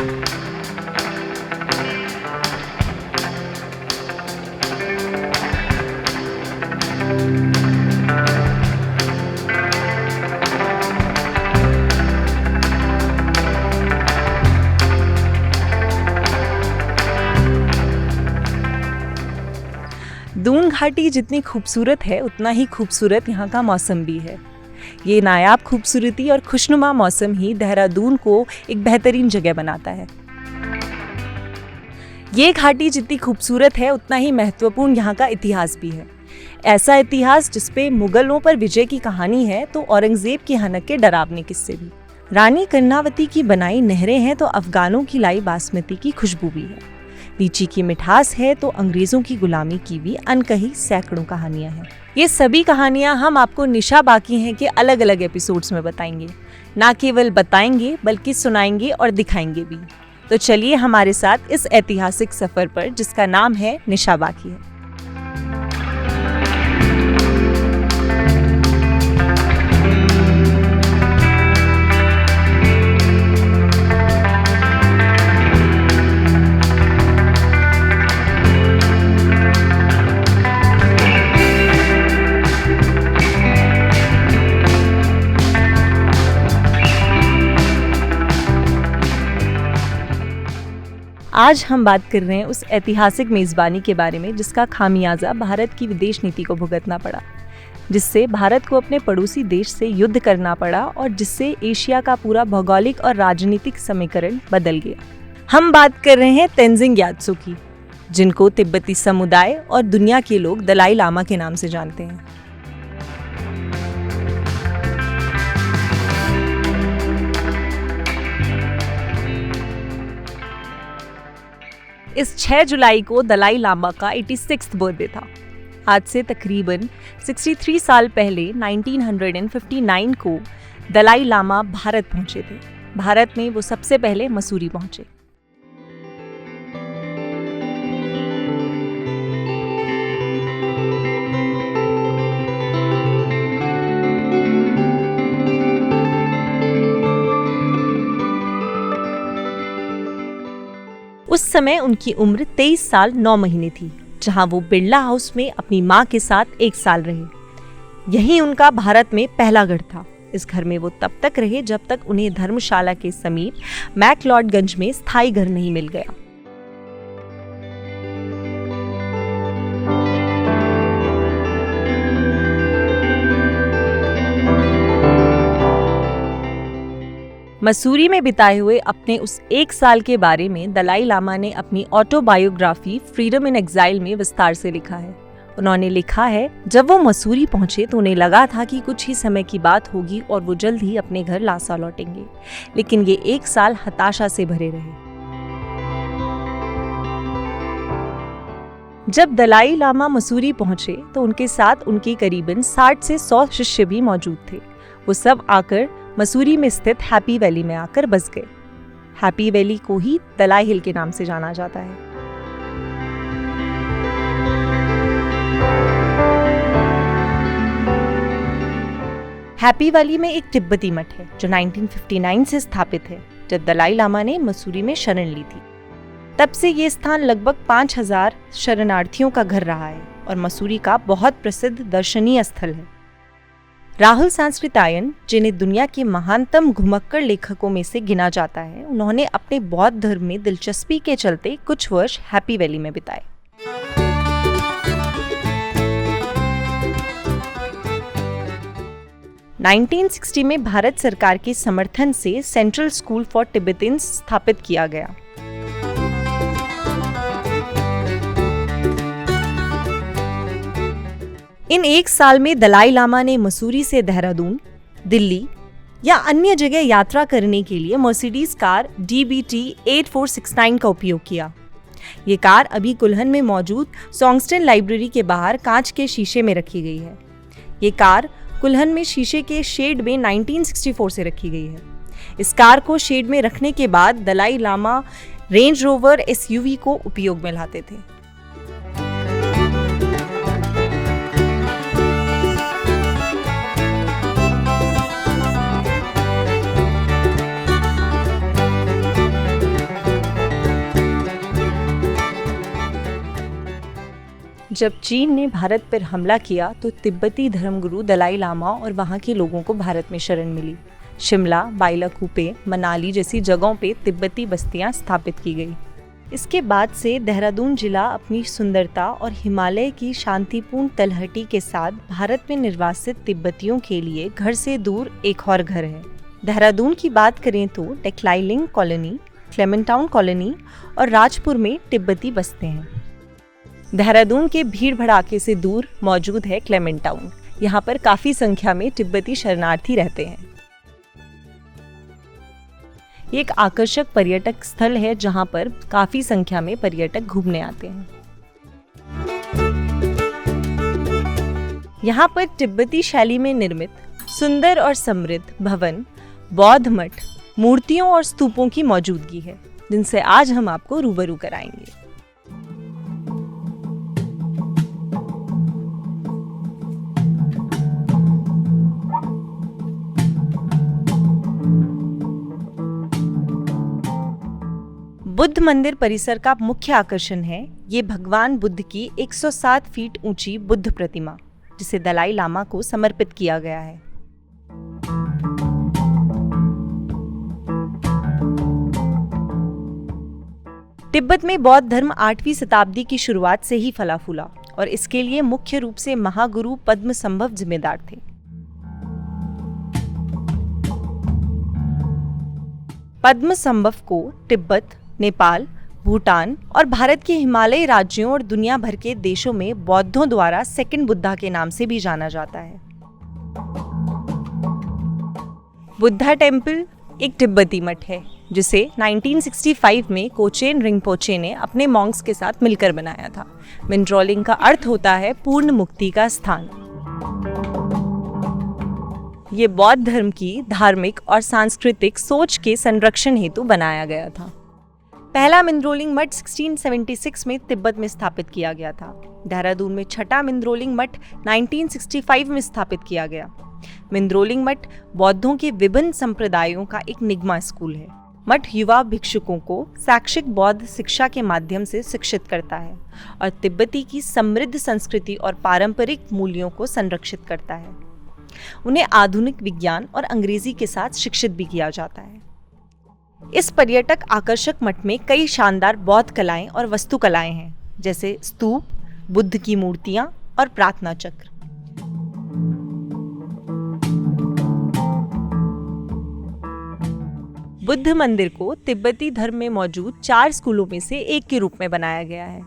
दून घाटी जितनी खूबसूरत है उतना ही खूबसूरत यहाँ का मौसम भी है। ये नायाब खूबसूरती और खुशनुमा मौसम ही देहरादून को एक बेहतरीन जगह बनाता है। ये घाटी जितनी खूबसूरत है उतना ही महत्वपूर्ण यहाँ का इतिहास भी है। ऐसा इतिहास जिसपे मुगलों पर विजय की कहानी है तो औरंगजेब की हनक के डरावने किस्से भी। रानी कर्णावती की बनाई नहरें हैं तो अफगानों की लाई बासमती की खुशबू भी है। लीची की मिठास है तो अंग्रेजों की गुलामी की भी अनकही सैकड़ों कहानियां हैं। ये सभी कहानियां हम आपको निशा बाकी हैं के अलग अलग एपिसोड्स में बताएंगे। ना केवल बताएंगे बल्कि सुनाएंगे और दिखाएंगे भी। तो चलिए हमारे साथ इस ऐतिहासिक सफर पर जिसका नाम है निशा बाकी है। आज हम बात कर रहे हैं उस ऐतिहासिक मेज़बानी के बारे में जिसका खामियाजा भारत की विदेश नीति को भुगतना पड़ा, जिससे भारत को अपने पड़ोसी देश से युद्ध करना पड़ा और जिससे एशिया का पूरा भौगोलिक और राजनीतिक समीकरण बदल गया। हम बात कर रहे हैं तेंजिंग ग्यात्सो की, जिनको तिब्बती समुदाय और दुनिया के लोग दलाई लामा के नाम से जानते हैं। इस 6 जुलाई को दलाई लामा का 86वां बर्थडे था। आज से तकरीबन 63 साल पहले 1959 को दलाई लामा भारत पहुंचे थे। भारत में वो सबसे पहले मसूरी पहुंचे। उस समय उनकी उम्र 23 साल 9 महीने थी, जहां वो बिरला हाउस में अपनी मां के साथ 1 साल रहे। यही उनका भारत में पहला घर था। इस घर में वो तब तक रहे जब तक उन्हें धर्मशाला के समीप मैकलॉडगंज में स्थायी घर नहीं मिल गया। मसूरी में बिताए हुए अपने उस 1 साल के बारे में दलाई लामा ने अपनी ऑटोबायोग्राफी फ्रीडम इन एग्जाइल में विस्तार से लिखा है। उन्होंने लिखा है, जब वो मसूरी पहुंचे तो उन्हें लगा था कि कुछ ही समय की बात होगी और वो जल्द ही अपने घर लासा लौटेंगे, लेकिन ये 1 साल हताशा से भरे रहे। जब दलाई लामा मसूरी पहुंचे तो उनके साथ उनके करीबन 60 से 100 शिष्य भी मौजूद थे। वो सब आकर मसूरी में स्थित हैप्पी वैली में आकर बस गए। हैप्पी वैली को ही दलाई हिल के नाम से जाना जाता है। हैप्पी वैली में एक तिब्बती मठ है जो 1959 से स्थापित है, जब दलाई लामा ने मसूरी में शरण ली थी। तब से ये स्थान लगभग 5000 शरणार्थियों का घर रहा है और मसूरी का बहुत प्रसिद्ध दर्शनीय स्थल है। राहुल सांस्कृतायन, जिन्हें दुनिया के महानतम घुमक्कड़ लेखकों में से गिना जाता है, उन्होंने अपने बौद्ध धर्म में दिलचस्पी के चलते कुछ वर्ष हैप्पी वैली में बिताए। (1960) में भारत सरकार के समर्थन से सेंट्रल स्कूल फॉर तिब्बतियंस स्थापित किया गया। इन 1 साल में दलाई लामा ने मसूरी से देहरादून, दिल्ली या अन्य जगह यात्रा करने के लिए मर्सिडीज कार DBT 8469 का उपयोग किया। ये कार अभी कुल्हन में मौजूद सॉन्गस्टन लाइब्रेरी के बाहर कांच के शीशे में रखी गई है। ये कार कुल्हन में शीशे के शेड में 1964 से रखी गई है। इस कार को शेड में रखने के बाद Dalai Lama Range Rover SUV को उपयोग में लाते थे। जब चीन ने भारत पर हमला किया तो तिब्बती धर्मगुरु दलाई लामा और वहाँ के लोगों को भारत में शरण मिली। शिमला, बाइलाकुप्पे, मनाली जैसी जगहों पे तिब्बती बस्तियां स्थापित की गई। इसके बाद से देहरादून जिला अपनी सुंदरता और हिमालय की शांतिपूर्ण तलहटी के साथ भारत में निर्वासित तिब्बतियों के लिए घर से दूर एक और घर है। देहरादून की बात करें तो टेक्लाइलिंग कॉलोनी, क्लेमेंटाउन कॉलोनी और राजपुर में तिब्बती बसते हैं। देहरादून के भीड़ भड़ाके से दूर मौजूद है क्लेमेंटाउन। यहाँ पर काफ़ी संख्या में तिब्बती शरणार्थी रहते हैं। ये एक आकर्षक पर्यटक स्थल है जहाँ पर काफ़ी संख्या में पर्यटक घूमने आते हैं। यहाँ पर तिब्बती शैली में निर्मित सुंदर और समृद्ध भवन, बौद्ध मठ, मूर्तियों और स्तूपों की मौजूदगी है, जिनसे आज हम आपको रूबरू कराएंगे। बुद्ध मंदिर परिसर का मुख्य आकर्षण है ये भगवान बुद्ध की 107 फीट ऊंची बुद्ध प्रतिमा, जिसे दलाई लामा को समर्पित किया गया है। तिब्बत में बौद्ध धर्म 8वीं शताब्दी की शुरुआत से ही फला फूला और इसके लिए मुख्य रूप से महागुरु पद्मसंभव जिम्मेदार थे। पद्मसंभव को तिब्बत, नेपाल, भूटान और भारत के हिमालयी राज्यों और दुनिया भर के देशों में बौद्धों द्वारा सेकंड बुद्धा के नाम से भी जाना जाता है। बुद्धा टेम्पल एक तिब्बती मठ है जिसे 1965 में कोचेन रिंपोचे ने अपने मॉन्क्स के साथ मिलकर बनाया था। मिंड्रोलिंग का अर्थ होता है पूर्ण मुक्ति का स्थान। ये बौद्ध धर्म की धार्मिक और सांस्कृतिक सोच के संरक्षण हेतु बनाया गया था। पहला मिंद्रोलिंग मठ 1676 में तिब्बत में स्थापित किया गया था। देहरादून में छठा मिंद्रोलिंग मठ 1965 में स्थापित किया गया। मिंद्रोलिंग मठ बौद्धों के विभिन्न संप्रदायों का एक निगमा स्कूल है। मठ युवा भिक्षुकों को शैक्षिक बौद्ध शिक्षा के माध्यम से शिक्षित करता है और तिब्बती की समृद्ध संस्कृति और पारंपरिक मूल्यों को संरक्षित करता है। उन्हें आधुनिक विज्ञान और अंग्रेजी के साथ शिक्षित भी किया जाता है। इस पर्यटक आकर्षक मठ में कई शानदार बौद्ध कलाएं और वास्तुकलाएं हैं, जैसे स्तूप, बुद्ध की मूर्तियां और प्रार्थना चक्र। बुद्ध मंदिर को तिब्बती धर्म में मौजूद 4 स्कूलों में से एक के रूप में बनाया गया है।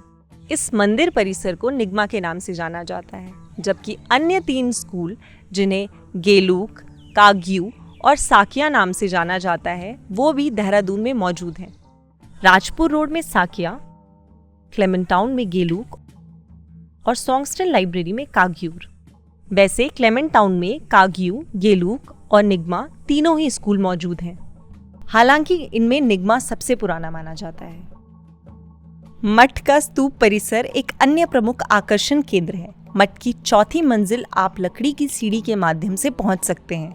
इस मंदिर परिसर को निगमा के नाम से जाना जाता है, जबकि अन्य 3 स्कूल जिन्हें गेलूक, काग्यू और साकिया नाम से जाना जाता है, वो भी देहरादून में मौजूद हैं। राजपुर रोड में साकिया, क्लेमेंटाउन में गेलूक और सॉन्गस्टन लाइब्रेरी में काग्यूर। वैसे क्लेमेंटाउन में काग्यू, गेलूक और निगमा तीनों ही स्कूल मौजूद हैं। हालांकि इनमें निगमा सबसे पुराना माना जाता है। मठ का स्तूप परिसर एक अन्य प्रमुख आकर्षण केंद्र है। मठ की 4थी मंजिल आप लकड़ी की सीढ़ी के माध्यम से पहुंच सकते हैं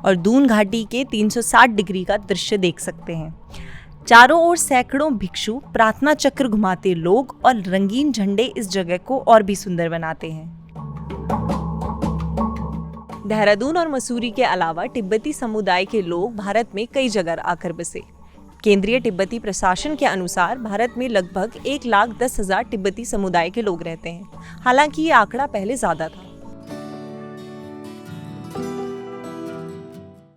और दून घाटी के 360 डिग्री का दृश्य देख सकते हैं। चारों ओर सैकड़ों भिक्षु, प्रार्थना चक्र घुमाते लोग और रंगीन झंडे इस जगह को और भी सुंदर बनाते हैं। देहरादून और मसूरी के अलावा तिब्बती समुदाय के लोग भारत में कई जगह आकर बसे। केंद्रीय तिब्बती प्रशासन के अनुसार भारत में लगभग 1,10,000 तिब्बती समुदाय के लोग रहते हैं। हालांकि ये आंकड़ा पहले ज्यादा था।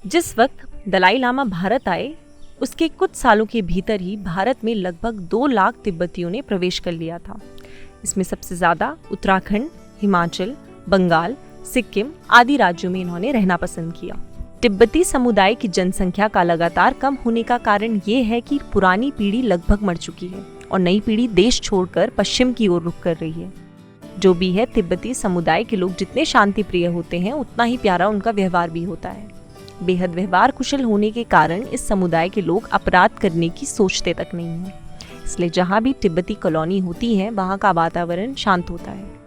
जिस वक्त दलाई लामा भारत आए, उसके कुछ सालों के भीतर ही भारत में लगभग 2 लाख तिब्बतियों ने प्रवेश कर लिया था। इसमें सबसे ज्यादा उत्तराखंड, हिमाचल, बंगाल, सिक्किम आदि राज्यों में इन्होंने रहना पसंद किया। तिब्बती समुदाय की जनसंख्या का लगातार कम होने का कारण ये है कि पुरानी पीढ़ी लगभग मर चुकी है और नई पीढ़ी देश छोड़कर पश्चिम की ओर रुख कर रही है। जो भी है, तिब्बती समुदाय के लोग जितने शांति प्रिय होते हैं, उतना ही प्यारा उनका व्यवहार भी होता है। बेहद व्यवहार कुशल होने के कारण इस समुदाय के लोग अपराध करने की सोचते तक नहीं हैं। इसलिए जहाँ भी तिब्बती कॉलोनी होती है, वहाँ का वातावरण शांत होता है।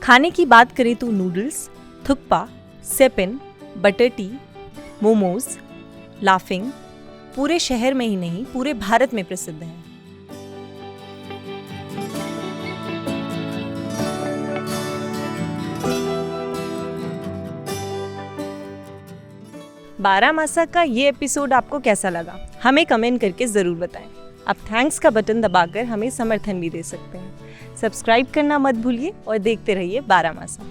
खाने की बात करें तो noodles, thukpa, sepen, butter tea, momos, laphing पूरे शहर में ही नहीं, पूरे भारत में प्रसिद्ध हैं। बारामासा का ये एपिसोड आपको कैसा लगा, हमें कमेंट करके ज़रूर बताएं। आप थैंक्स का बटन दबाकर हमें समर्थन भी दे सकते हैं। सब्सक्राइब करना मत भूलिए और देखते रहिए बारामासा।